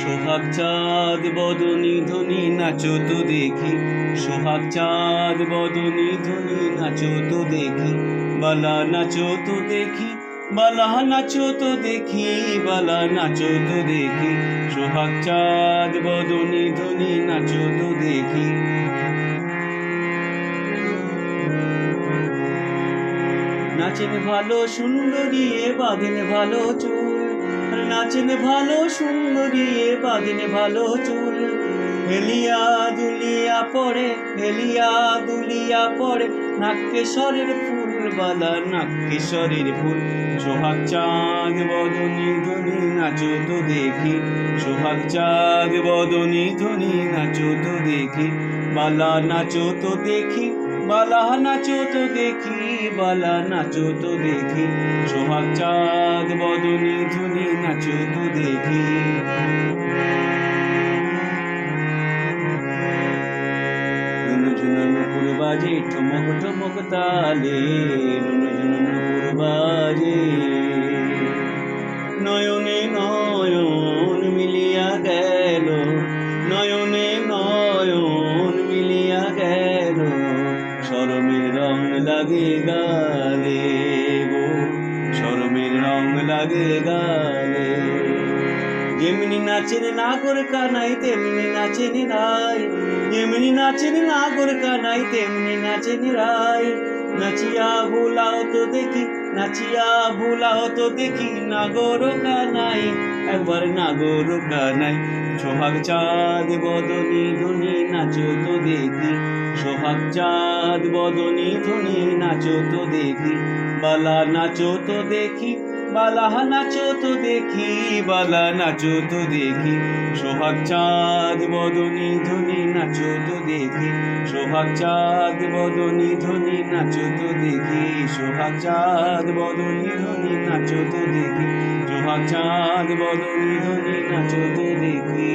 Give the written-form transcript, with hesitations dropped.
সোহাগ চাঁদ বদনী ধ্বনি নাচো তো দেখি, সোহাগ চাঁদ বদনী ধ্বনি নাচো তো দেখি, বালা নাচো তো দেখি, বালা নাচো তো দেখি, বালা নাচো তো দেখি, সোহাগ চাঁদ বদনী ধ্বনি নাচো তো দেখি। নাচেন ভালো সুন্দরী বাঁধেন ভালো চুল, নাচেন ভালো সুন্দরী বাঁধেন ভালো চুল, হেলিয়া দুলিয়া পড়ে, হেলিয়া দুলিয়া পড়ে, নাক্কেশ্বরের ফুল বালা নাক্কেশ্বরের ফুল। সোহাগ চাঁদ বদনী ধ্বনি নাচো তো দেখি, সোহাগ চাঁদ বদনী ধ্বনি নাচো তো দেখি, বালা নাচো তো দেখি, বালা নাচো তো দেখি, বালা নাচো তো দেখি, সোহাগ চাঁদ বদনী ধ্বনি নাচো তো দেখি। ঝুনঝুন নুপুর বাজে ঠুমক ঠুমক তালে, ঝুনঝুন নুপুর বাজে, নয়নে নয়ন মিলিয়া গেল, নয়নে নয়ন মিলিয়া গেল, শরমের রং লাগে গালে গো, শরমের রং লাগে গালে। যেমনি নাচেন নাগর কানাই তেমনি নাচেন রায়, যেমনি নাচেন নাগর কানাই তেমনি নাচেন রায়, নাচিয়া ভুলাও তো দেখি, নাচিয়া ভুলাও তো দেখি, নাগর কানাই একবার নাগর কানাই। সোহাগ চাঁদ বদনী ধ্বনি নাচো তো দেখি, সোহাগ চাঁদ বদনী ধ্বনি নাচো তো দেখি, বালা নাচো তো দেখি, বালা নাচো তো দেখি, বালা নাচো তো দেখি, সোহাগ চাঁদ বদনী ধ্বনি নাচো তো দেখি, সোহাগ চাঁদ বদনী ধ্বনি নাচো তো দেখি, সোহাগ চাঁদ বদনী ধ্বনি নাচো তো দেখি, সোহাগ চাঁদ বদনী ধ্বনি নাচো তো দেখি।